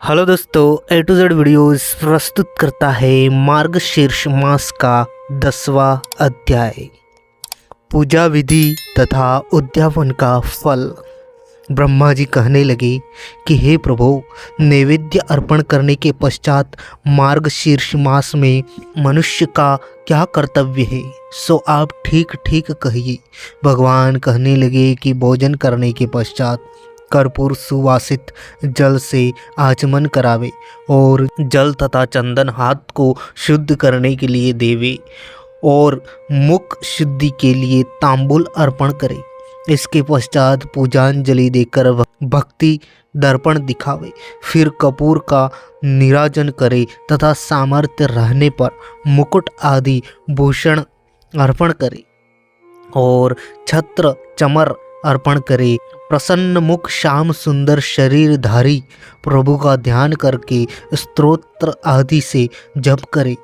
Hello दोस्तों, ए to Z videos प्रस्तुत करता है मार्गशीर्ष मास का 10वां अध्याय, पूजा विधि तथा उद्यापन का फल। ब्रह्मा जी कहने लगे कि हे प्रभु, नैवेद्य अर्पण करने के पश्चात मार्गशीर्ष मास में मनुष्य का क्या कर्तव्य है, सो आप ठीक ठीक कहिए। भगवान कहने लगे कि भोजन करने के पश्चात कर्पूर सुवासित जल से आचमन करावे और जल तथा चंदन हाथ को शुद्ध करने के लिए देवे और मुख शुद्धि के लिए तांबूल अर्पण करे। इसके पश्चात पूजांजलि देकर भक्ति दर्पण दिखावे, फिर कपूर का निराजन करे तथा सामर्थ्य रहने पर मुकुट आदि भूषण अर्पण करे और छत्र चमर अर्पण करे। प्रसन्न मुख श्याम सुंदर शरीरधारी प्रभु का ध्यान करके स्तोत्र आदि से जप करे।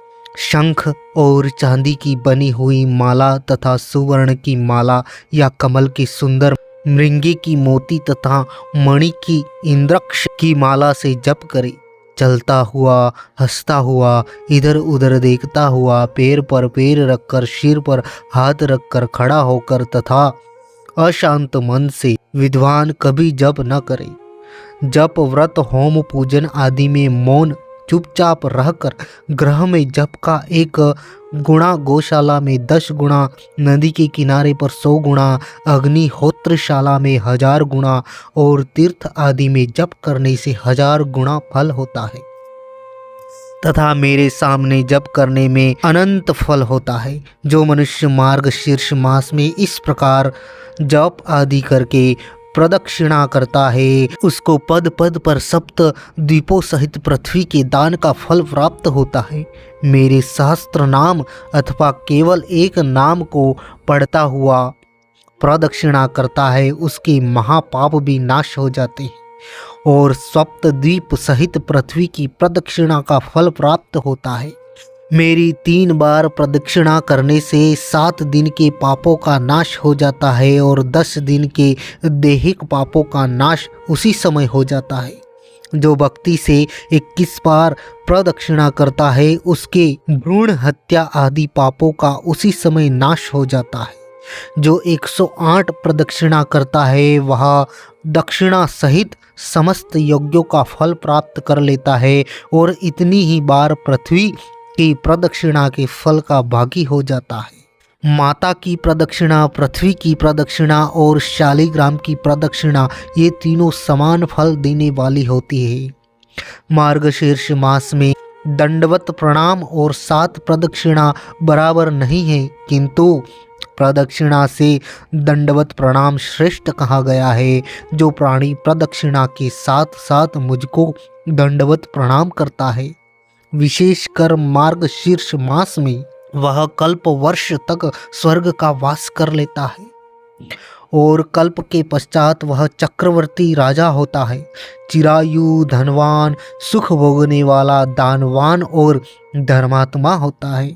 शंख और चांदी की बनी हुई माला तथा सुवर्ण की माला या कमल की सुंदर मृंगी की मोती तथा मणि की इंद्रक्ष की माला से जप करे। चलता हुआ, हंसता हुआ, इधर उधर देखता हुआ, पैर पर पैर रखकर, सिर पर हाथ रखकर, खड़ा होकर तथा अशांत मन से विद्वान कभी जप न करे। जप व्रत होम पूजन आदि में मौन चुपचाप रहकर ग्रह में जप का 1 गुणा, गौशाला में 10 गुणा, नदी के किनारे पर 100 गुणा, अग्निहोत्रशाला में 1000 गुणा और तीर्थ आदि में जप करने से 1000 गुणा फल होता है तथा मेरे सामने जप करने में अनंत फल होता है। जो मनुष्य मार्गशीर्ष मास में इस प्रकार जप आदि करके प्रदक्षिणा करता है, उसको पद पद पर सप्त द्वीपों सहित पृथ्वी के दान का फल प्राप्त होता है। मेरे सहस्त्र नाम अथवा केवल एक नाम को पढ़ता हुआ प्रदक्षिणा करता है, उसके महापाप भी नाश हो जाते हैं और सप्त द्वीप सहित पृथ्वी की प्रदक्षिणा का फल प्राप्त होता है। मेरी 3 बार प्रदक्षिणा करने से 7 दिन के पापों का नाश हो जाता है और 10 दिन के दैहिक पापों का नाश उसी समय हो जाता है। जो भक्ति से 21 बार प्रदक्षिणा करता है, उसके भ्रूण हत्या आदि पापों का उसी समय नाश हो जाता है। जो 108 प्रदक्षिणा करता है, वह दक्षिणा सहित समस्त यज्ञों का फल प्राप्त कर लेता है और इतनी ही बार पृथ्वी की प्रदक्षिणा के फल का भागी हो जाता है। माता की प्रदक्षिणा, पृथ्वी की प्रदक्षिणा और शालिग्राम की प्रदक्षिणा, ये तीनों समान फल देने वाली होती है। मार्गशीर्ष मास में दंडवत प्रणाम और 7 प्रदक्षिणा बराबर नहीं है, किंतु प्रदक्षिणा से दंडवत प्रणाम श्रेष्ठ कहा गया है। जो प्राणी प्रदक्षिणा के साथ साथ मुझको दंडवत प्रणाम करता है, विशेषकर मार्गशीर्ष मास में, वह कल्प वर्ष तक स्वर्ग का वास कर लेता है और कल्प के पश्चात वह चक्रवर्ती राजा होता है। चिरायु, धनवान, सुख भोगने वाला, दानवान और धर्मात्मा होता है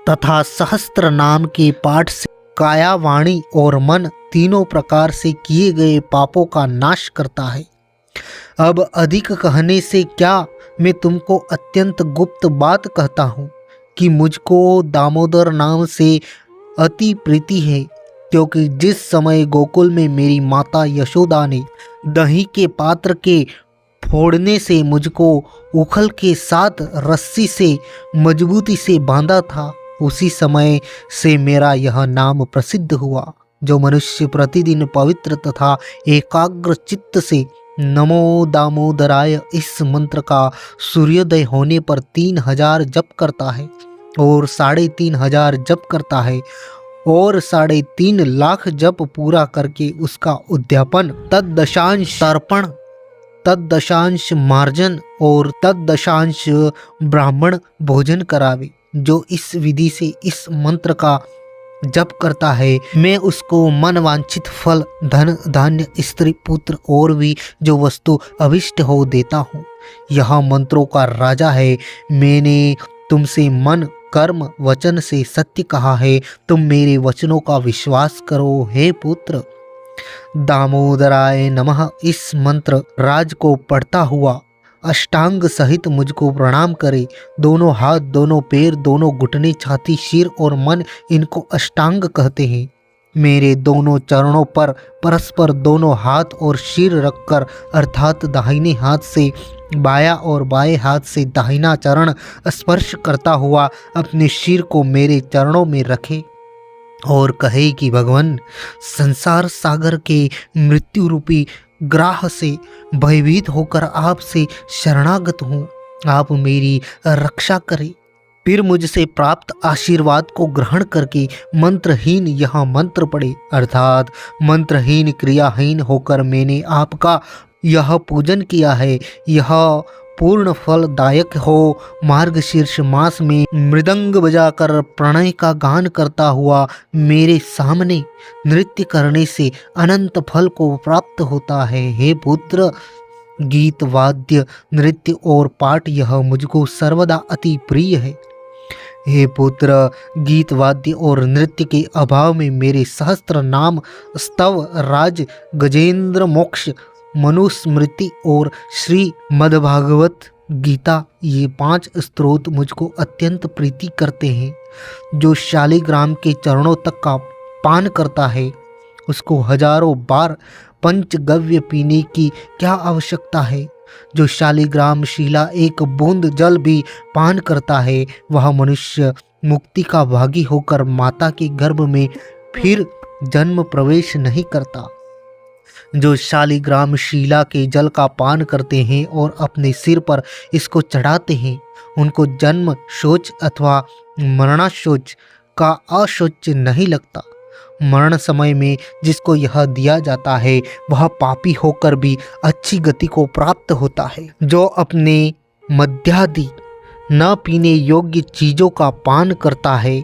तथा सहस्त्र नाम के पाठ से काया, वाणी और मन तीनों प्रकार से किए गए पापों का नाश करता है। अब अधिक कहने से क्या, मैं तुमको अत्यंत गुप्त बात कहता हूँ कि मुझको दामोदर नाम से अति प्रीति है, क्योंकि जिस समय गोकुल में मेरी माता यशोदा ने दही के पात्र के फोड़ने से मुझको उखल के साथ रस्सी से मजबूती से बांधा था, उसी समय से मेरा यह नाम प्रसिद्ध हुआ। जो मनुष्य प्रतिदिन पवित्र तथा एकाग्र चित्त से नमो दामोदराय इस मंत्र का सूर्योदय होने पर 3000 जप करता है और 3500 जप करता है और 3.5 लाख जप पूरा करके उसका उद्यापन, तद्दशांश तर्पण, तद्दशांश मार्जन और तद्दशांश ब्राह्मण भोजन करावे, जो इस विधि से इस मंत्र का जप करता है, मैं उसको मन वांछित फल, धन, धान्य, स्त्री, पुत्र और भी जो वस्तु अभिष्ट हो देता हूँ। यह मंत्रों का राजा है। मैंने तुमसे मन, कर्म, वचन से सत्य कहा है, तुम मेरे वचनों का विश्वास करो। हे पुत्र, दामोदराय नमः इस मंत्र राज को पढ़ता हुआ अष्टांग सहित मुझको प्रणाम करे। दोनों हाथ, दोनों पैर, दोनों घुटने, छाती, सिर और मन, इनको अष्टांग कहते हैं। मेरे दोनों चरणों पर परस्पर दोनों हाथ और सिर रखकर, अर्थात दाहिने हाथ से बायां और बाएं हाथ से दाहिना चरण स्पर्श करता हुआ अपने सिर को मेरे चरणों में रखे और कहे कि भगवान, संसार सागर के मृत्यु रूपी ग्राह से भयभीत होकर आपसे शरणागत हूँ, आप मेरी रक्षा करें। फिर मुझसे प्राप्त आशीर्वाद को ग्रहण करके मंत्रहीन यह मंत्र पढ़े, अर्थात मंत्रहीन क्रियाहीन होकर मैंने आपका यह पूजन किया है, यह पूर्ण फलदायक हो। मार्गशीर्ष मास में मृदंग बजाकर प्रणय का गान करता हुआ मेरे सामने नृत्य करने से अनंत फल को प्राप्त होता है। हे पुत्र, गीत, वाद्य, नृत्य और पाठ यह मुझको सर्वदा अति प्रिय है। हे पुत्र, गीत, वाद्य और नृत्य के अभाव में मेरे सहस्त्र नाम, स्तव, राज, गजेंद्र मोक्ष, मनुस्मृति और श्री मद्भागवत गीता, ये 5 स्तोत्र मुझको अत्यंत प्रीति करते हैं। जो शालिग्राम के चरणों तक का पान करता है उसको हजारों बार पंचगव्य पीने की क्या आवश्यकता है। जो शालिग्राम शिला एक बूंद जल भी पान करता है वह मनुष्य मुक्ति का भागी होकर माता के गर्भ में फिर जन्म प्रवेश नहीं करता। जो शालिग्राम शिला के जल का पान करते हैं और अपने सिर पर इसको चढ़ाते हैं उनको जन्म शोच अथवा मरणाशोच का अशोच नहीं लगता। मरण समय में जिसको यह दिया जाता है वह पापी होकर भी अच्छी गति को प्राप्त होता है। जो अपने मद्यादि न पीने योग्य चीज़ों का पान करता है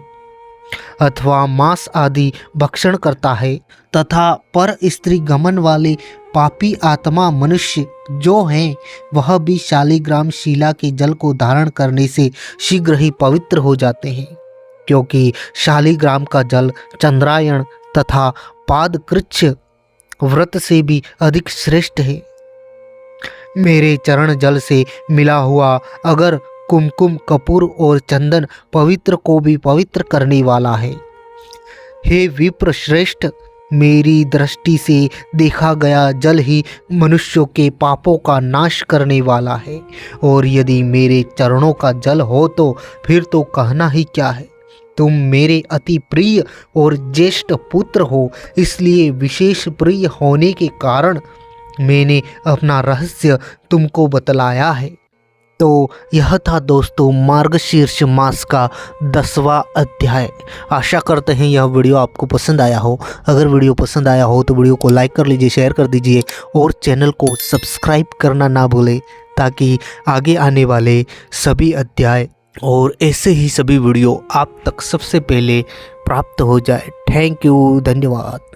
अथवा मांस आदि भक्षण करता है तथा पर स्त्री गमन वाले पापी आत्मा मनुष्य जो हैं वह भी शालिग्राम शिला के जल को धारण करने से शीघ्र ही पवित्र हो जाते हैं, क्योंकि शालिग्राम का जल चंद्रायण तथा पादकृच्छ व्रत से भी अधिक श्रेष्ठ है। मेरे चरण जल से मिला हुआ अगर कुमकुम, कपूर और चंदन पवित्र को भी पवित्र करने वाला है। हे विप्र श्रेष्ठ, मेरी दृष्टि से देखा गया जल ही मनुष्यों के पापों का नाश करने वाला है, और यदि मेरे चरणों का जल हो तो फिर तो कहना ही क्या है। तुम मेरे अति प्रिय और ज्येष्ठ पुत्र हो, इसलिए विशेष प्रिय होने के कारण मैंने अपना रहस्य तुमको बतलाया है। तो यह था दोस्तों मार्गशीर्ष मास का 10वां अध्याय। आशा करते हैं यह वीडियो आपको पसंद आया हो। अगर वीडियो पसंद आया हो तो वीडियो को लाइक कर लीजिए, शेयर कर दीजिए और चैनल को सब्सक्राइब करना ना भूलें, ताकि आगे आने वाले सभी अध्याय और ऐसे ही सभी वीडियो आप तक सबसे पहले प्राप्त हो जाए। थैंक यू, धन्यवाद।